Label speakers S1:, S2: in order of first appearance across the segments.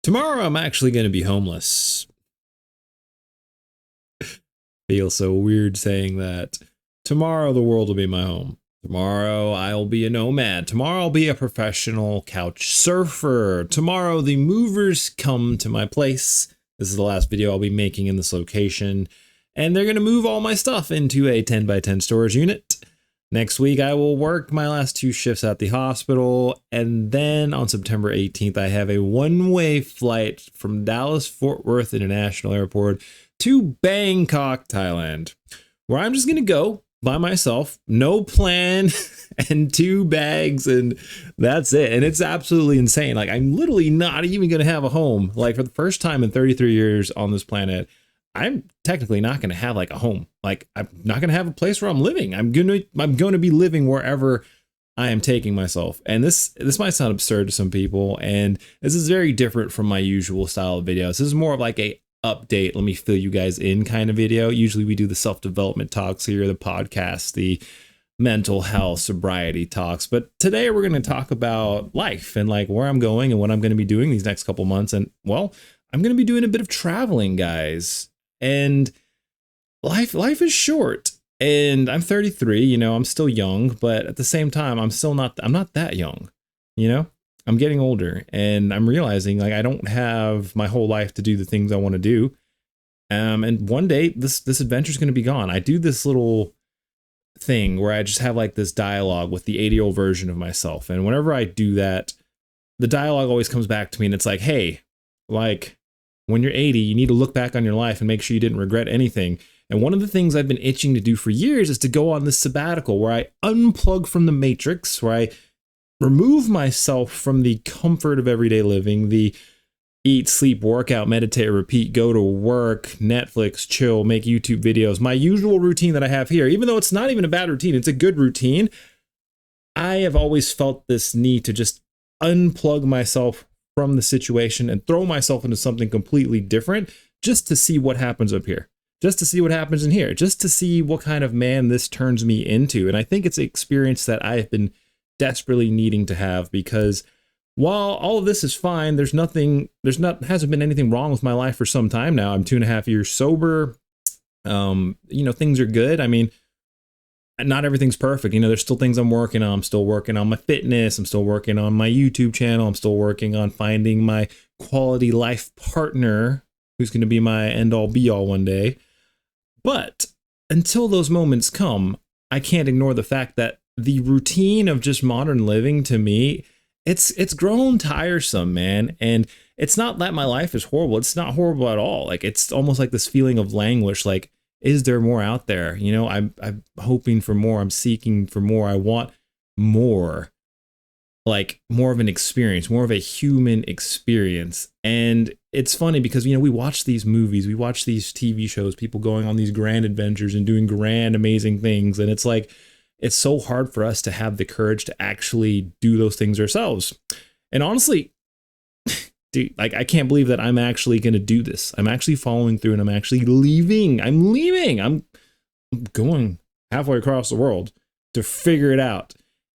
S1: Tomorrow I'm actually going to be homeless. Feels so weird saying that. Tomorrow the world will be my home. Tomorrow I'll be a nomad. Tomorrow I'll be a professional couch surfer. Tomorrow the movers come to my place. This is the last video I'll be making in this location. And they're going to move all my stuff into a 10 by 10 storage unit. Next week, I will work my last 2 shifts at the hospital. And then on September 18th, I have a one-way flight from Dallas Fort Worth International Airport to Bangkok, Thailand, where I'm just going to go by myself, no plan, and 2 bags, and that's it. And it's absolutely insane. Like, I'm literally not even going to have a home. Like, for the first time in 33 years on this planet, I'm technically not going to have like a home. Like, I'm not going to have a place where I'm living. I'm going to be living wherever I am taking myself. And this might sound absurd to some people, and this is very different from my usual style of videos. This is more of like a update, let me fill you guys in kind of video. Usually we do the self-development talks here, the podcast, the mental health, sobriety talks. But today we're going to talk about life and like where I'm going and what I'm going to be doing these next couple months. And well, I'm going to be doing a bit of traveling, guys. And life is short, and I'm 33, you know, I'm still young, but at the same time, I'm not that young, you know, I'm getting older, and I'm realizing like I don't have my whole life to do the things I want to do. And one day this adventure is going to be gone. I do this little thing where I just have like this dialogue with the 80-year-old version of myself. And whenever I do that, the dialogue always comes back to me, and it's like, hey, like, when you're 80, you need to look back on your life and make sure you didn't regret anything. And one of the things I've been itching to do for years is to go on this sabbatical where I unplug from the matrix, where I remove myself from the comfort of everyday living, the eat, sleep, workout, meditate, repeat, go to work, Netflix, chill, make YouTube videos, my usual routine that I have here. Even though it's not even a bad routine, it's a good routine. I have always felt this need to just unplug myself from the situation and throw myself into something completely different, just to see what happens up here, just to see what happens in here, just to see what kind of man this turns me into. And I think it's an experience that I've been desperately needing to have, because while all of this is fine, hasn't been anything wrong with my life for some time now. I'm 2.5 years sober. You know, things are good. I mean, not everything's perfect. You know, there's still things I'm working on. I'm still working on my fitness. I'm still working on my YouTube channel. I'm still working on finding my quality life partner who's going to be my end all be all one day. But until those moments come, I can't ignore the fact that the routine of just modern living, to me, it's grown tiresome, man. And it's not that my life is horrible. It's not horrible at all. Like, it's almost like this feeling of languish, like, is there more out there? You know, I'm hoping for more. I'm seeking for more. I want more, like more of an experience, more of a human experience. And it's funny because, you know, we watch these movies, we watch these TV shows, people going on these grand adventures and doing grand, amazing things. And it's like, it's so hard for us to have the courage to actually do those things ourselves. And honestly, dude, like, I can't believe that I'm actually going to do this. I'm actually following through, and I'm actually leaving. I'm leaving. I'm going halfway across the world to figure it out.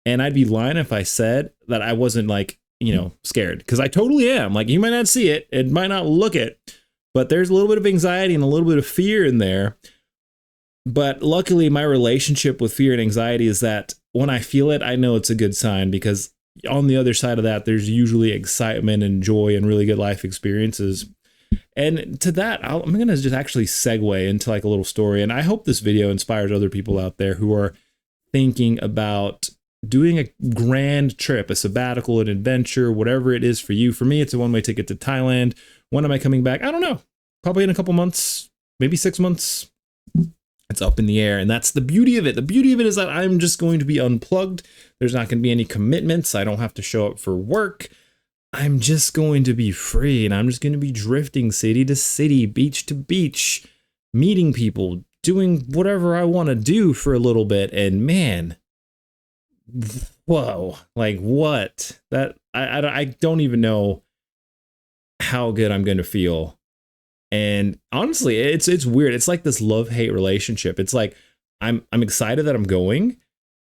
S1: And I'd be lying if I said that I wasn't, like, you know, scared, because I totally am. Like, you might not see it. It might not look it, but there's a little bit of anxiety and a little bit of fear in there. But luckily, my relationship with fear and anxiety is that when I feel it, I know it's a good sign, because on the other side of that, there's usually excitement and joy and really good life experiences. And to that, I'm going to just actually segue into like a little story. And I hope this video inspires other people out there who are thinking about doing a grand trip, a sabbatical, an adventure, whatever it is for you. For me, it's a one-way ticket to Thailand. When am I coming back? I don't know. Probably in a couple months, maybe 6 months. It's up in the air, and that's the beauty of it. The beauty of it is that I'm just going to be unplugged. There's not going to be any commitments. I don't have to show up for work. I'm just going to be free, and I'm just going to be drifting city to city, beach to beach, meeting people, doing whatever I want to do for a little bit. And man, whoa, like what? That I don't even know how good I'm going to feel. And honestly, it's weird. It's like this love-hate relationship. It's like I'm excited that I'm going,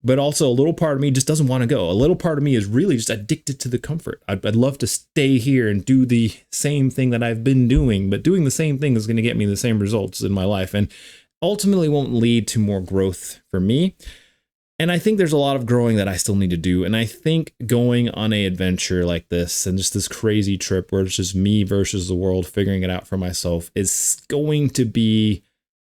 S1: but also a little part of me just doesn't want to go. A little part of me is really just addicted to the comfort. I'd love to stay here and do the same thing that I've been doing, but doing the same thing is going to get me the same results in my life and ultimately won't lead to more growth for me. And I think there's a lot of growing that I still need to do. And I think going on an adventure like this and just this crazy trip where it's just me versus the world, figuring it out for myself, is going to be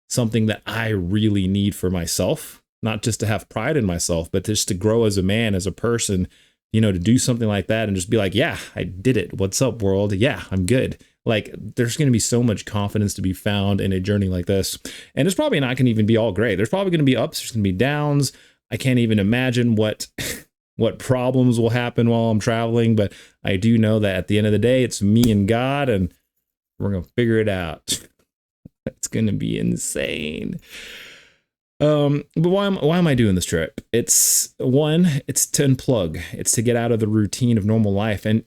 S1: something that I really need for myself. Not just to have pride in myself, but just to grow as a man, as a person, you know, to do something like that and just be like, yeah, I did it. What's up, world? Yeah, I'm good. Like, there's going to be so much confidence to be found in a journey like this. And it's probably not going to even be all great. There's probably going to be ups. There's going to be downs. I can't even imagine what problems will happen while I'm traveling. But I do know that at the end of the day, it's me and God, and we're going to figure it out. It's going to be insane. But why am I doing this trip? It's to unplug. It's to get out of the routine of normal life. And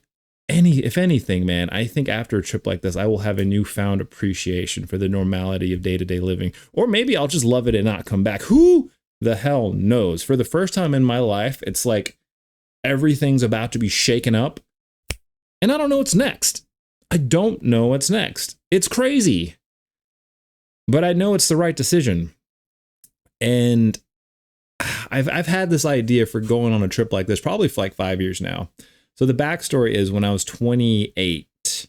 S1: if anything, man, I think after a trip like this, I will have a newfound appreciation for the normality of day-to-day living. Or maybe I'll just love it and not come back. Who the hell knows? For the first time in my life, it's like everything's about to be shaken up. And I don't know what's next. I don't know what's next. It's crazy. But I know it's the right decision. And I've had this idea for going on a trip like this probably for like 5 years now. So the backstory is when I was 28,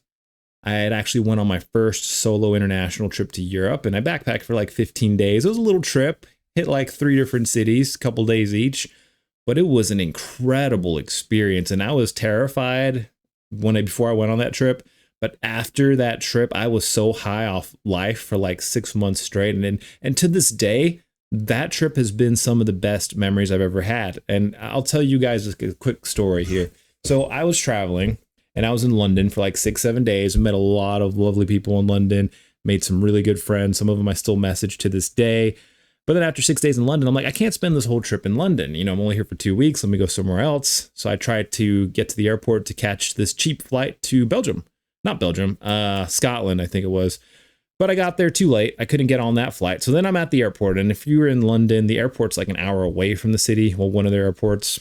S1: I had actually went on my first solo international trip to Europe, and I backpacked for like 15 days. It was a little trip, hit like 3 different cities, a couple days each, but it was an incredible experience. And I was terrified before I went on that trip. But after that trip, I was so high off life for like 6 months straight. And to this day, that trip has been some of the best memories I've ever had. And I'll tell you guys a quick story here. So I was traveling and I was in London for like 6-7 days. Met a lot of lovely people in London, made some really good friends. Some of them I still message to this day. But then after 6 days in London, I'm like, I can't spend this whole trip in London. You know, I'm only here for 2 weeks. Let me go somewhere else. So I tried to get to the airport to catch this cheap flight to Scotland, I think it was. But I got there too late. I couldn't get on that flight. So then I'm at the airport. And if you were in London, the airport's like an hour away from the city. Well, one of their airports.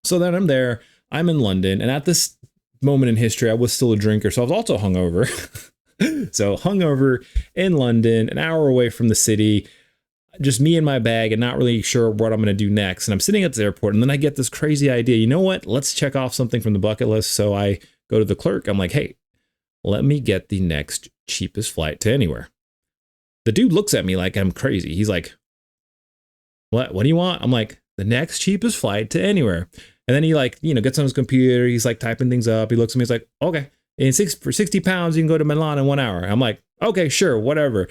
S1: So then I'm there. I'm in London. And at this moment in history, I was still a drinker. So I was also hungover. So hungover in London, an hour away from the city. Just me and my bag and not really sure what I'm going to do next. And I'm sitting at the airport. And then I get this crazy idea. You know what? Let's check off something from the bucket list. So I go to the clerk. I'm like, hey, let me get the next cheapest flight to anywhere. The dude looks at me like I'm crazy. He's like, what do you want? I'm like, the next cheapest flight to anywhere. And then he like, you know, gets on his computer. He's like typing things up. He looks at me. He's like, okay. And for 60 pounds, you can go to Milan in 1 hour. I'm like, okay, sure, whatever.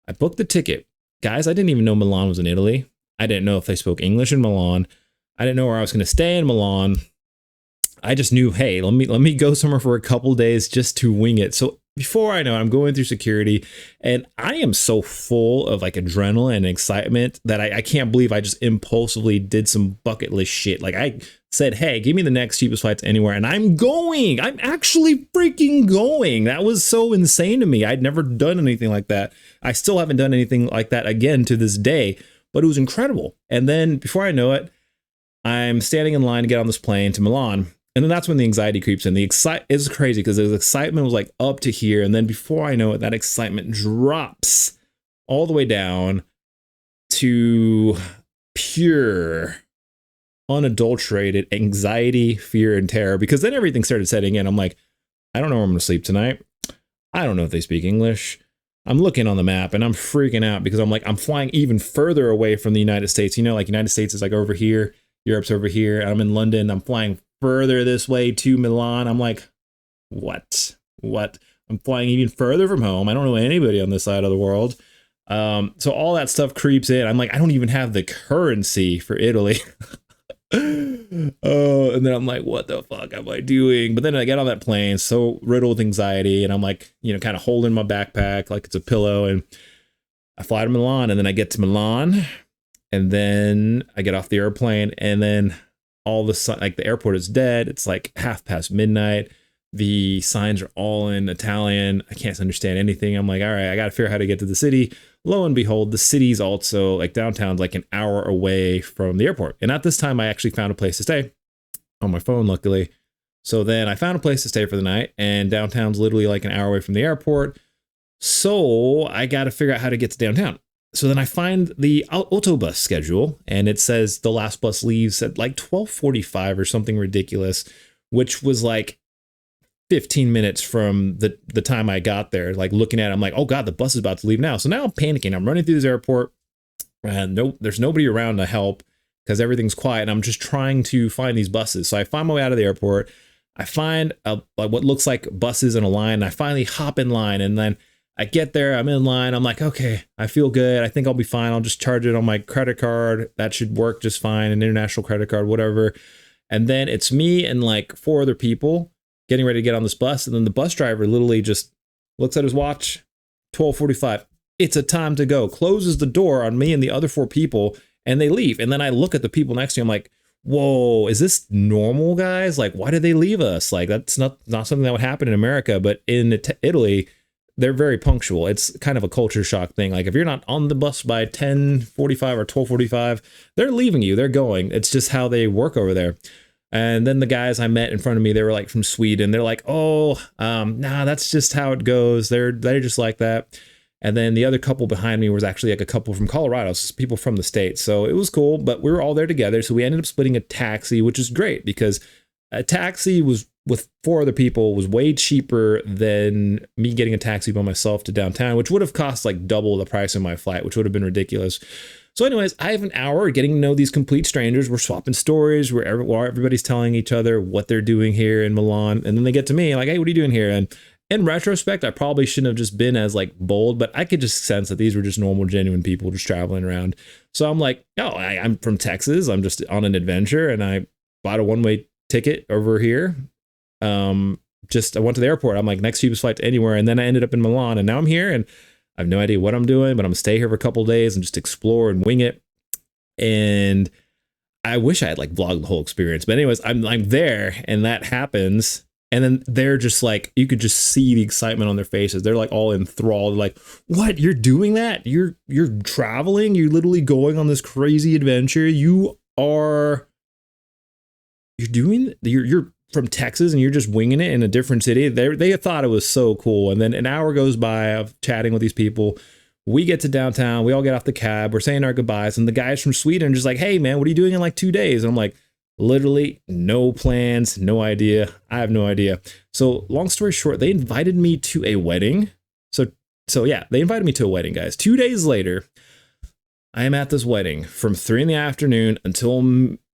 S1: I booked the ticket. Guys, I didn't even know Milan was in Italy. I didn't know if they spoke English in Milan. I didn't know where I was going to stay in Milan. I just knew, hey, let me go somewhere for a couple days just to wing it. So before I know it, I'm going through security and I am so full of like adrenaline and excitement that I can't believe I just impulsively did some bucket list shit. Like I said, hey, give me the next cheapest flights anywhere. And I'm going. I'm actually freaking going. That was so insane to me. I'd never done anything like that. I still haven't done anything like that again to this day, but it was incredible. And then before I know it, I'm standing in line to get on this plane to Milan. And then that's when the anxiety creeps in. It's crazy because the excitement was like up to here. And then before I know it, that excitement drops all the way down to pure, unadulterated anxiety, fear, and terror. Because then everything started setting in. I'm like, I don't know where I'm going to sleep tonight. I don't know if they speak English. I'm looking on the map and I'm freaking out because I'm like, I'm flying even further away from the United States. You know, like United States is like over here. Europe's over here. I'm in London. I'm flying further this way to Milan. I'm like, what? I'm flying even further from home. I don't know anybody on this side of the world. So all that stuff creeps in. I'm like, I don't even have the currency for Italy. Oh, and then I'm like, what the fuck am I doing? But then I get on that plane, so riddled with anxiety, and I'm like, you know, kind of holding my backpack like it's a pillow, and I fly to Milan, and then I get to Milan, and then I get off the airplane, and then all of a sudden, like the airport is dead. It's like midnight. The signs are all in Italian. I can't understand anything. I'm like, all right, I got to figure out how to get to the city. Lo and behold, the city's also like downtown's like an hour away from the airport. And at this time, I actually found a place to stay on my phone, luckily. So then I found a place to stay for the night, and downtown's literally like an hour away from the airport. So I got to figure out how to get to downtown. So then I find the autobus schedule, and it says the last bus leaves at like 12:45 or something ridiculous, which was like 15 minutes from the time I got there. Like looking at it, I'm like, oh God, the bus is about to leave now. So now I'm panicking. I'm running through this airport, and there's nobody around to help because everything's quiet. And I'm just trying to find these buses. So I find my way out of the airport. I find what looks like buses in a line. And I finally hop in line, and then I get there. I'm in line. I'm like, okay, I feel good. I think I'll be fine. I'll just charge it on my credit card. That should work just fine. An international credit card, whatever. And then it's me and like 4 other people getting ready to get on this bus. And then the bus driver literally just looks at his watch, 12:45. It's a time to go. Closes the door on me and the other 4 people, and they leave. And then I look at the people next to me. I'm like, whoa, is this normal, guys? Like, why did they leave us? Like, that's not something that would happen in America. But in Italy, they're very punctual. It's kind of a culture shock thing. Like if you're not on the bus by 10:45 or 12:45, they're leaving you. They're going. It's just how they work over there. And then the guys I met in front of me, they were like from Sweden. They're like, oh, nah, that's just how it goes. They're just like that. And then the other couple behind me was actually like a couple from Colorado, so people from the States. So it was cool, but we were all there together. So we ended up splitting a taxi, which is great because a taxi was with 4 other people was way cheaper than me getting a taxi by myself to downtown, which would have cost like double the price of my flight, which would have been ridiculous. So anyways, I have an hour getting to know these complete strangers. We're swapping stories where everybody's telling each other what they're doing here in Milan. And then they get to me like, hey, what are you doing here? And in retrospect, I probably shouldn't have just been as like bold, but I could just sense that these were just normal, genuine people just traveling around. So I'm like, oh, I'm from Texas. I'm just on an adventure, and I bought a one-way ticket over here. I went to the airport. I'm like, next cheapest flight to anywhere. And then I ended up in Milan, and now I'm here, and I have no idea what I'm doing, but I'm gonna stay here for a couple of days and just explore and wing it. And I wish I had like vlogged the whole experience, but anyways, I'm there, and that happens. And then they're just like, you could just see the excitement on their faces. They're like all enthralled. Like, what? You're doing that? You're traveling? You're literally going on this crazy adventure. You're from Texas, and you're just winging it in a different city. They thought it was so cool. And then an hour goes by of chatting with these people. We get to downtown. We all get off the cab. We're saying our goodbyes. And the guys from Sweden are just like, hey, man, what are you doing in like 2 days? And I'm like, literally no plans, no idea. I have no idea. So long story short, they invited me to a wedding. So yeah, they invited me to a wedding, guys. 2 days later, I am at this wedding from 3 p.m. until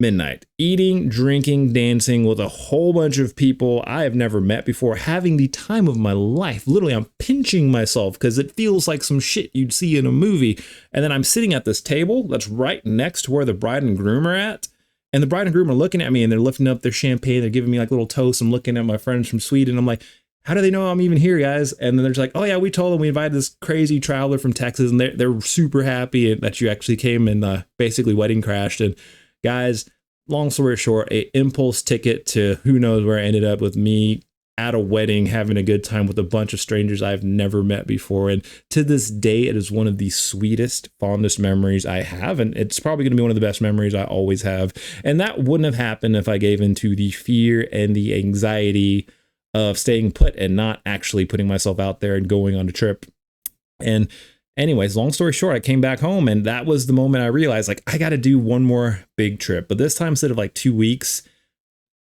S1: midnight, eating, drinking, dancing with a whole bunch of people I have never met before, having the time of my life. Literally, I'm pinching myself because it feels like some shit you'd see in a movie. And then I'm sitting at this table that's right next to where the bride and groom are at. And the bride and groom are looking at me, and they're lifting up their champagne. They're giving me like little toasts. I'm looking at my friends from Sweden. I'm like, how do they know I'm even here, guys? And then they're just like, oh yeah, we told them we invited this crazy traveler from Texas, and they're super happy that you actually came and basically wedding crashed. And guys, long story short, a impulse ticket to who knows where I ended up with me at a wedding, having a good time with a bunch of strangers I've never met before. And to this day, it is one of the sweetest, fondest memories I have. And it's probably going to be one of the best memories I always have. And that wouldn't have happened if I gave into the fear and the anxiety of staying put and not actually putting myself out there and going on a trip. And anyways, long story short, I came back home, and that was the moment I realized, like, I got to do one more big trip. But this time, instead of like 2 weeks,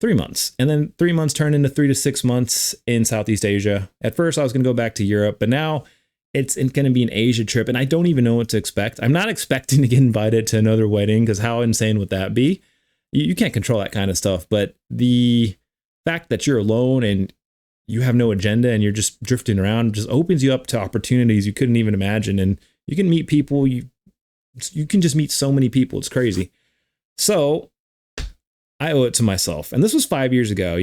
S1: 3 months. And then 3 months turned into 3 to 6 months in Southeast Asia. At first, I was going to go back to Europe, but now it's going to be an Asia trip, and I don't even know what to expect. I'm not expecting to get invited to another wedding, because how insane would that be? You can't control that kind of stuff. But the fact that you're alone and you have no agenda and you're just drifting around just opens you up to opportunities you couldn't even imagine. And you can meet people. You can just meet so many people. It's crazy. So I owe it to myself. And this was 5 years ago,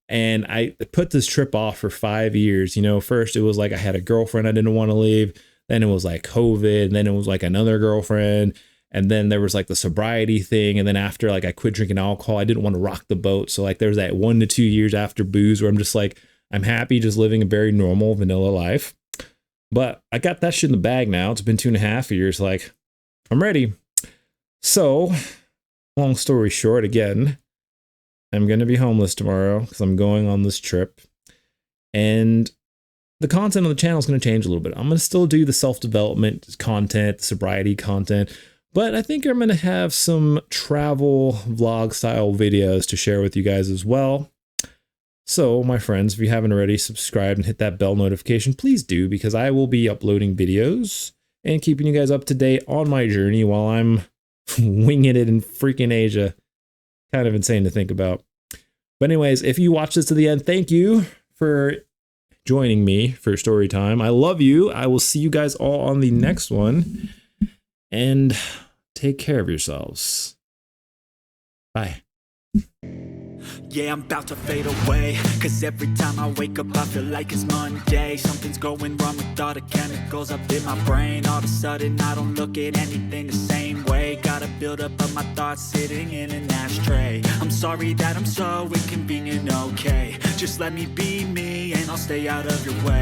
S1: and I put this trip off for 5 years. First it was like I had a girlfriend I didn't want to leave. Then it was like COVID. And then it was like another girlfriend. And then there was like the sobriety thing. And then after like I quit drinking alcohol, I didn't want to rock the boat. So like there was that 1 to 2 years after booze where I'm just like, I'm happy just living a very normal vanilla life. But I got that shit in the bag now. It's been 2.5 years. Like, I'm ready. So, long story short, again, I'm going to be homeless tomorrow because I'm going on this trip. And the content on the channel is going to change a little bit. I'm going to still do the self-development content, the sobriety content, but I think I'm going to have some travel vlog style videos to share with you guys as well. So, my friends, if you haven't already subscribed and hit that bell notification, please do, because I will be uploading videos and keeping you guys up to date on my journey while I'm winging it in freaking Asia. Kind of insane to think about. But anyways, if you watch this to the end, thank you for joining me for story time. I love you. I will see you guys all on the next one. And take care of yourselves. Bye.
S2: Yeah, I'm about to fade away, cause every time I wake up I feel like it's Monday. Something's going wrong with all the chemicals up in my brain. All of a sudden I don't look at anything the same way. Gotta build up of my thoughts sitting in an ashtray. I'm sorry that I'm so inconvenient, okay. Just let me be me and I'll stay out of your way.